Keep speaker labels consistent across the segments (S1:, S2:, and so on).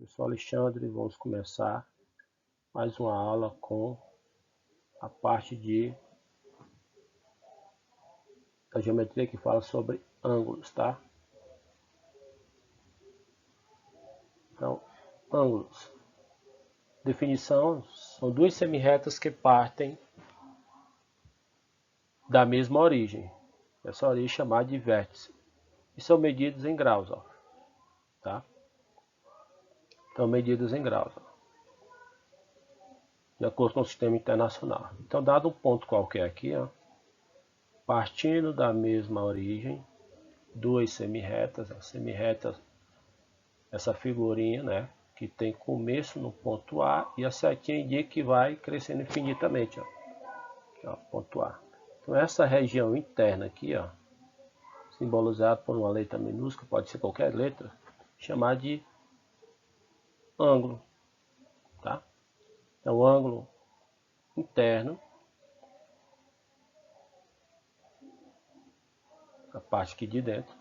S1: Eu sou Alexandre e vamos começar mais uma aula com a parte da geometria que fala sobre ângulos, tá? Então, ângulos. Definição, são duas semirretas que partem da mesma origem. Essa origem é chamada de vértice. E são medidos em graus, ó, tá? Estão medidos em graus, ó, de acordo com o sistema internacional. Então, dado um ponto qualquer aqui, ó, partindo da mesma origem, duas semirretas, essa figurinha, né, que tem começo no ponto A e a setinha indica que vai crescendo infinitamente, ó. Aqui, ó, ponto A. Então essa região interna aqui, ó, simbolizada por uma letra minúscula, pode ser qualquer letra, chamada de ângulo, tá? Então o ângulo interno, a parte aqui de dentro,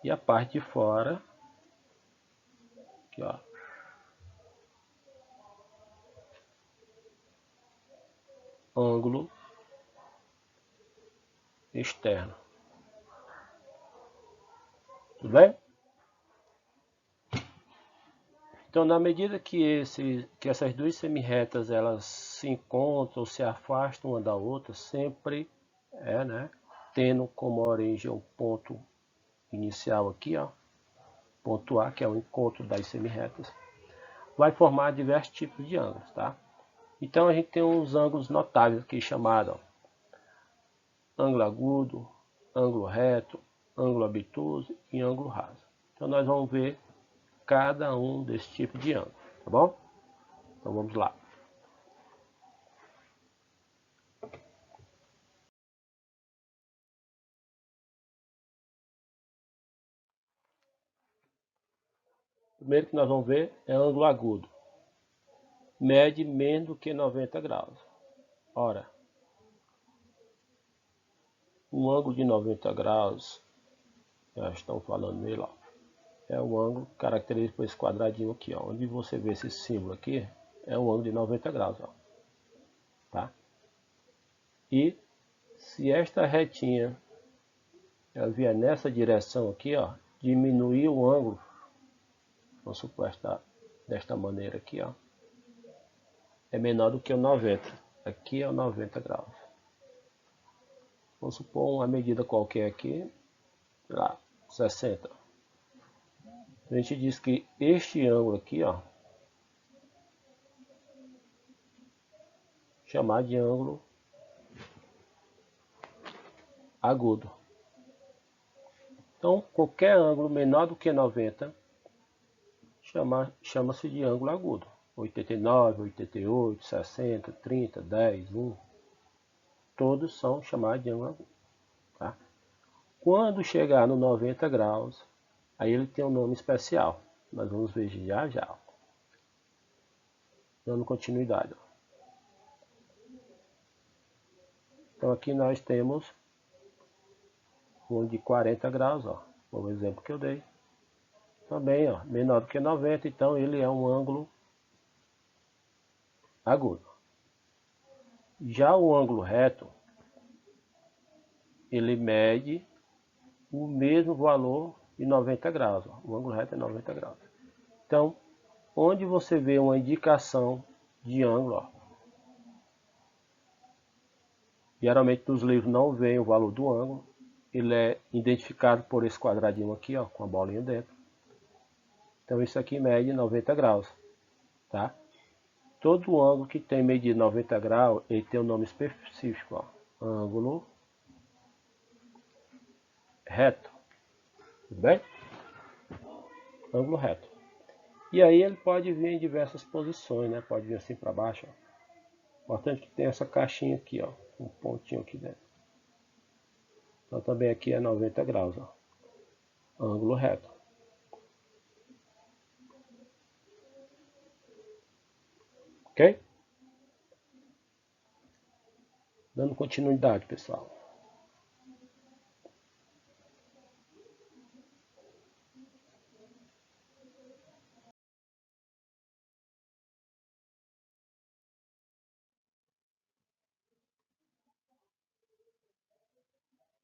S1: e a parte de fora, aqui, ó, ângulo externo. Tudo bem? Então, na medida que essas duas semirretas elas se encontram ou se afastam uma da outra, sempre né, tendo como origem o ponto inicial aqui, ó, ponto A, que é o encontro das semirretas, vai formar diversos tipos de ângulos, tá? Então a gente tem uns ângulos notáveis aqui chamados ângulo agudo, ângulo reto, ângulo obtuso e ângulo raso. Então nós vamos ver cada um desses tipos de ângulo, tá bom? Então vamos lá. O primeiro que nós vamos ver é ângulo agudo. Mede menos do que 90 graus. Ora, um ângulo de 90 graus, já estão falando nele, ó, é um ângulo característico por esse quadradinho aqui, ó, onde você vê esse símbolo aqui, é um ângulo de 90 graus, ó, tá? E se esta retinha ela vier nessa direção aqui, ó, diminuir o ângulo, vamos supor desta maneira aqui, ó, é menor do que o 90. Aqui é o 90 graus. Vamos supor uma medida qualquer aqui, lá, 60. A gente diz que este ângulo aqui, ó, chamar de ângulo agudo. Então, qualquer ângulo menor do que 90 chama-se de ângulo agudo. 89, 88, 60, 30, 10, 1. Todos são chamados de ângulo agudo. Tá? Quando chegar no 90 graus, aí ele tem um nome especial. Nós vamos ver já já. Dando continuidade. Então aqui nós temos um de 40 graus, ó, o exemplo que eu dei. Também, ó, menor do que 90, então ele é um ângulo agudo. Já o ângulo reto, ele mede o mesmo valor de 90 graus. Ó. O ângulo reto é 90 graus. Então, onde você vê uma indicação de ângulo, ó, geralmente nos livros não vem o valor do ângulo, ele é identificado por esse quadradinho aqui, ó, com a bolinha dentro. Então isso aqui mede 90 graus, tá? Todo ângulo que tem medido 90 graus, ele tem um nome específico, ó, ângulo reto, tudo bem? Ângulo reto. E aí ele pode vir em diversas posições, né? Pode vir assim para baixo, ó. Importante que tem essa caixinha aqui, ó, um pontinho aqui dentro. Então também aqui é 90 graus, ó, ângulo reto. Ok? Dando continuidade, pessoal.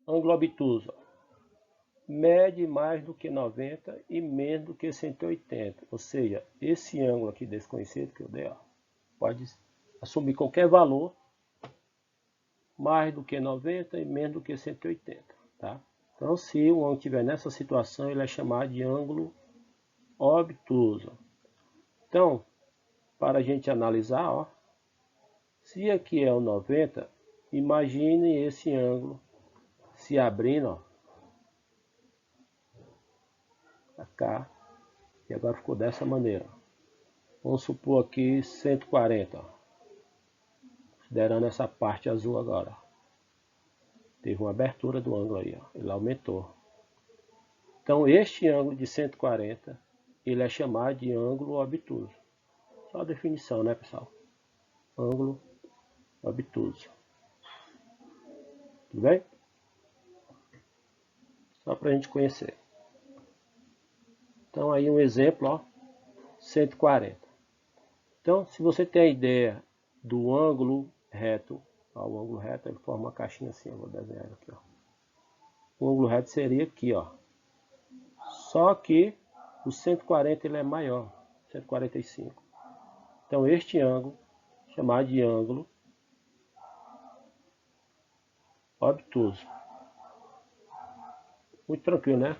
S1: Ângulo obtuso. Mede mais do que 90 e menos do que 180. Ou seja, esse ângulo aqui desconhecido que eu dei, ó, pode assumir qualquer valor mais do que 90 e menos do que 180. Tá? Então, se o ângulo estiver nessa situação, ele é chamado de ângulo obtuso. Então, para a gente analisar, ó, se aqui é o 90, imagine esse ângulo se abrindo, ó, pra cá, e agora ficou dessa maneira. Vamos supor aqui 140, ó, considerando essa parte azul agora. Teve uma abertura do ângulo aí, ó, ele aumentou. Então, este ângulo de 140, ele é chamado de ângulo obtuso. Só a definição, né, pessoal? Ângulo obtuso. Tudo bem? Só para a gente conhecer. Então, aí um exemplo, ó, 140. Então, se você tem a ideia do ângulo reto, ó, o ângulo reto ele forma uma caixinha assim, eu vou desenhar aqui, ó. O ângulo reto seria aqui, ó. Só que o 140 ele é maior, 145. Então, este ângulo, chamado de ângulo obtuso. Muito tranquilo, né?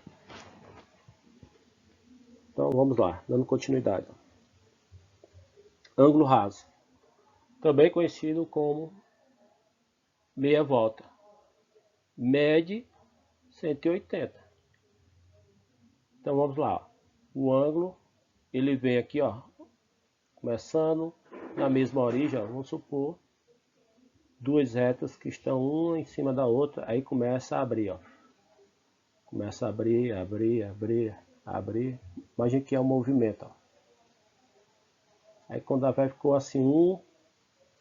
S1: Então, vamos lá, dando continuidade. Ângulo raso, também conhecido como meia volta. Mede 180. Então, vamos lá. O ângulo, ele vem aqui, ó, começando na mesma origem, ó, vamos supor, duas retas que estão uma em cima da outra, aí começa a abrir, ó. Começa a abrir, abrir, abrir, abrir. Imagina que é um movimento, ó. Aí quando a vai ficou assim, um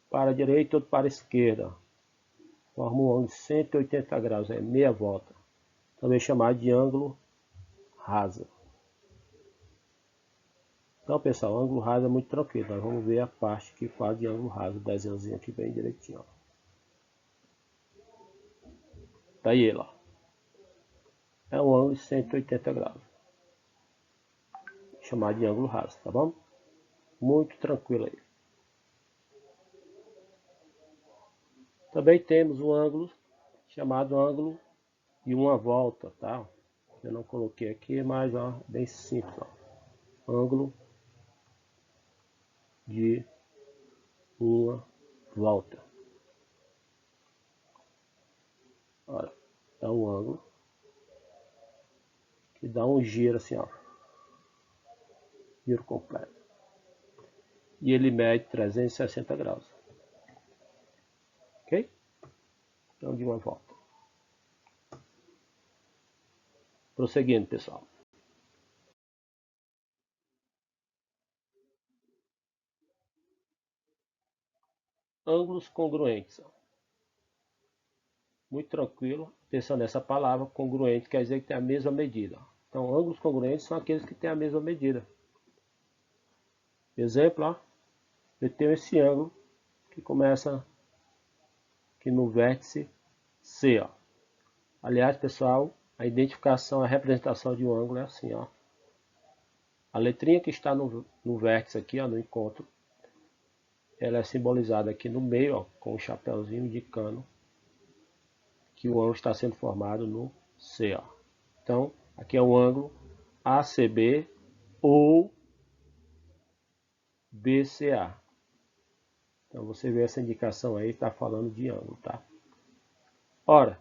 S1: para a direita e outro para a esquerda, ó. Forma um ângulo de 180 graus, é meia volta. Também chamado de ângulo raso. Então, pessoal, ângulo raso é muito tranquilo. Nós vamos ver a parte que fala de ângulo raso, o desenhozinho aqui bem direitinho, ó. Tá aí ele, ó. É um ângulo de 180 graus. Chamado de ângulo raso, tá bom? Muito tranquilo aí. Também temos um ângulo chamado ângulo de uma volta, tá? Eu não coloquei aqui, mas ó, bem simples, ó. Ângulo de uma volta. Olha, é um ângulo que dá um giro assim, ó. Giro completo. E ele mede 360 graus. Ok? Então, de uma volta. Prosseguindo, pessoal. Ângulos congruentes. Muito tranquilo. Pensando nessa palavra, congruente quer dizer que tem a mesma medida. Então, ângulos congruentes são aqueles que têm a mesma medida. Exemplo, ó. Eu tenho esse ângulo que começa aqui no vértice C, ó. Aliás, pessoal, a identificação, a representação de um ângulo é assim, ó. A letrinha que está no vértice aqui, ó, no encontro, ela é simbolizada aqui no meio, ó, com o chapéuzinho indicando que o ângulo está sendo formado no C, ó. Então, aqui é o ângulo ACB ou BCA. Então, você vê essa indicação aí, está falando de ângulo, tá? Ora,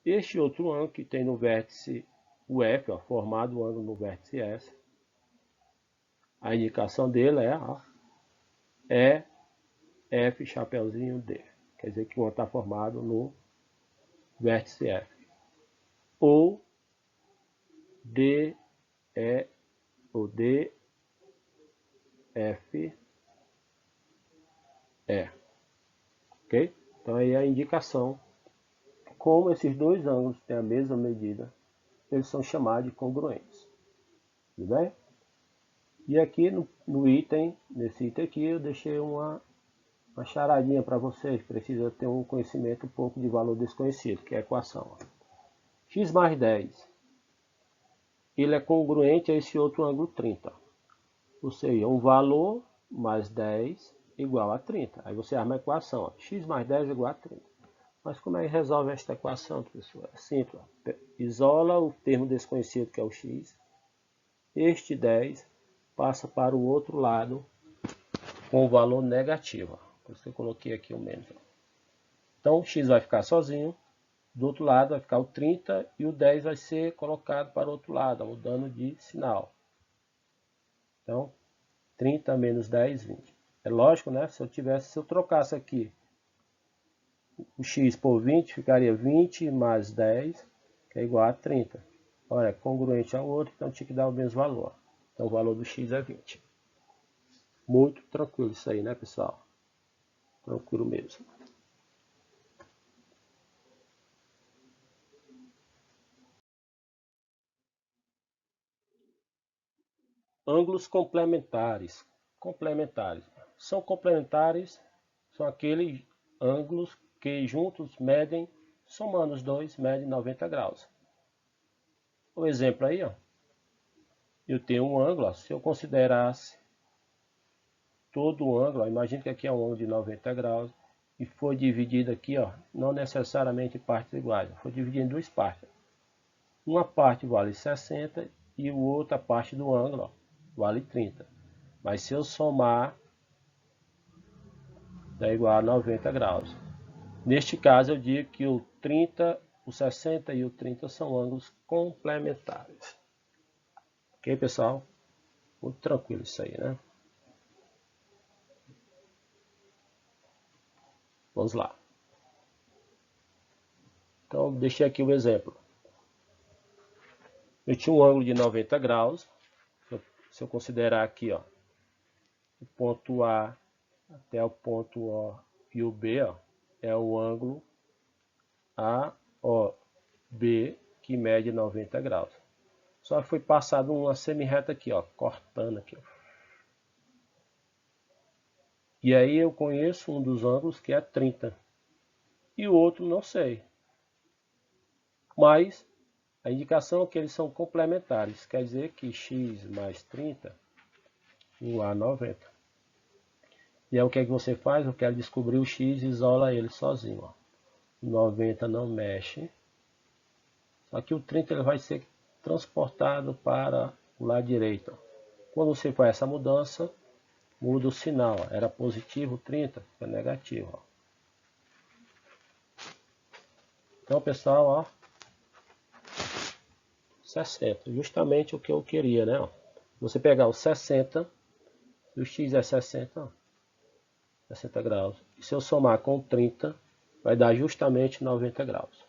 S1: este outro ângulo que tem no vértice o F, ó, formado o ângulo no vértice S, a indicação dele é, ó, F chapeuzinho D. Quer dizer que o ângulo está formado no vértice F. Ou D, E, ou D, F, E. Ok? Então aí é a indicação. Como esses dois ângulos têm a mesma medida, eles são chamados de congruentes. Tudo bem? E aqui no item, nesse item aqui, eu deixei uma Uma charadinha para vocês, precisa ter um conhecimento um pouco de valor desconhecido, que é a equação. X mais 10, ele é congruente a esse outro ângulo 30. Ou seja, um valor mais 10 igual a 30. Aí você arma a equação, ó, x mais 10 igual a 30. Mas como é que resolve esta equação, pessoal? É simples. Ó. Isola o termo desconhecido, que é o x. Este 10 passa para o outro lado com o valor negativo. Por isso que eu coloquei aqui o menos. Então, o x vai ficar sozinho. Do outro lado vai ficar o 30 e o 10 vai ser colocado para o outro lado, mudando de sinal. Então, 30 menos 10, 20. É lógico, né? Se eu trocasse aqui o x por 20, ficaria 20 mais 10, que é igual a 30. Olha, é congruente ao outro, então tinha que dar o mesmo valor. Então o valor do x é 20. Muito tranquilo isso aí, né, pessoal? Tranquilo mesmo. Ângulos complementares. São complementares, são aqueles ângulos que juntos medem, somando os dois, medem 90 graus. O exemplo aí, ó. Eu tenho um ângulo, ó, se eu considerasse todo o ângulo, ó, imagine que aqui é um ângulo de 90 graus, e foi dividido aqui, ó, não necessariamente em partes iguais, foi dividido em duas partes. Uma parte vale 60 e a outra parte do ângulo, ó, vale 30. Mas se eu somar, dá igual a 90 graus. Neste caso, eu digo que o 30, o 60 e o 30 são ângulos complementares. Ok, pessoal? Muito tranquilo isso aí, né? Vamos lá. Então, deixei aqui o exemplo. Eu tinha um ângulo de 90 graus. Se eu considerar aqui, ó, o ponto A até o ponto O e o B, ó, é o ângulo AOB, que mede 90 graus. Só foi passado uma semi-reta aqui, ó, cortando aqui, ó. E aí eu conheço um dos ângulos que é 30. E o outro não sei. Mas a indicação é que eles são complementares. Quer dizer que x mais 30 igual a 90. E aí o que é que você faz? Eu quero descobrir o x e isola ele sozinho. Ó. 90 não mexe. Só que o 30 ele vai ser transportado para o lado direito. Ó. Quando você faz essa mudança, muda o sinal. Ó. Era positivo 30, fica negativo. Ó. Então, pessoal, ó, 60. Justamente o que eu queria, né? Ó. Você pegar o 60, e o x é 60, ó, 60 graus. E se eu somar com 30, vai dar justamente 90 graus.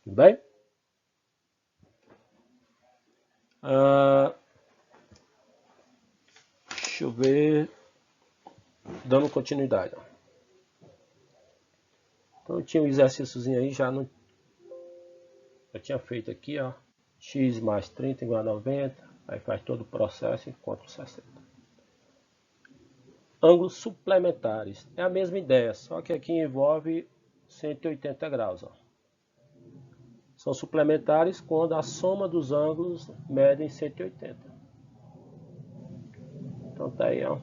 S1: Tudo bem? Deixa eu ver. Dando continuidade. Ó. Então eu tinha um exercíciozinho aí, já tinha feito aqui, ó. X mais 30 igual a 90. Aí faz todo o processo e encontra o 60. Ângulos suplementares. É a mesma ideia, só que aqui envolve 180 graus. Ó. São suplementares quando a soma dos ângulos medem 180. Então tá aí, ó.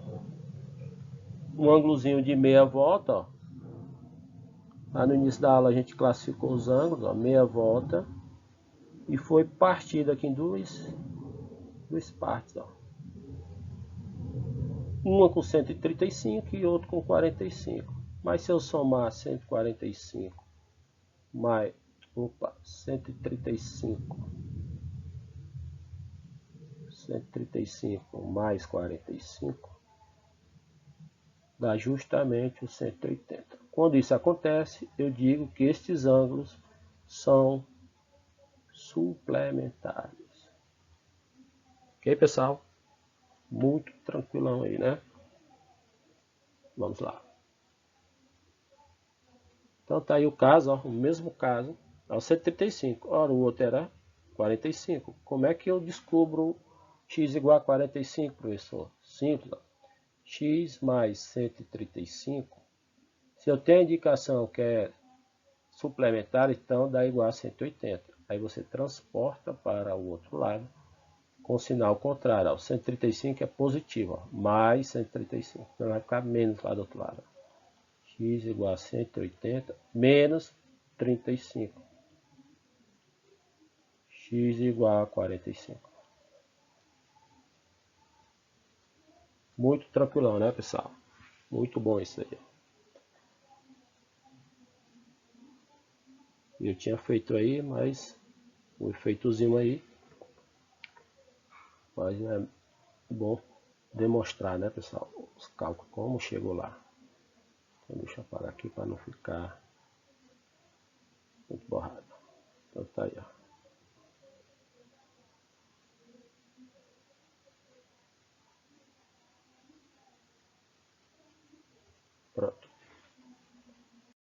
S1: Um ângulozinho de meia volta, ó. Lá no início da aula a gente classificou os ângulos, ó, meia volta. E foi partido aqui em duas partes, ó. Uma com 135 e outra com 45. Mas se eu somar 145 mais 135 mais 45 dá justamente o 180. Quando isso acontece, eu digo que estes ângulos são suplementares. Ok, pessoal? Muito tranquilão aí, né? Vamos lá. Então tá aí o caso, ó, o mesmo caso, é o 135. Ora, o outro era 45. Como é que eu descubro x igual a 45, professor? Simples. Ó. x mais 135, se eu tenho a indicação que é suplementar, então dá igual a 180. Aí você transporta para o outro lado com sinal contrário. O 135 é positivo, ó, mais 135. Então vai ficar menos lá do outro lado. X igual a 180 menos 35. X igual a 45. Muito tranquilão, né, pessoal? Muito bom isso aí. Eu tinha feito aí, mas o efeitozinho aí, mas é bom demonstrar, né, pessoal, os cálculos, como chegou lá. Então, deixa eu apagar aqui para não ficar muito borrado. Então tá aí, ó. Pronto.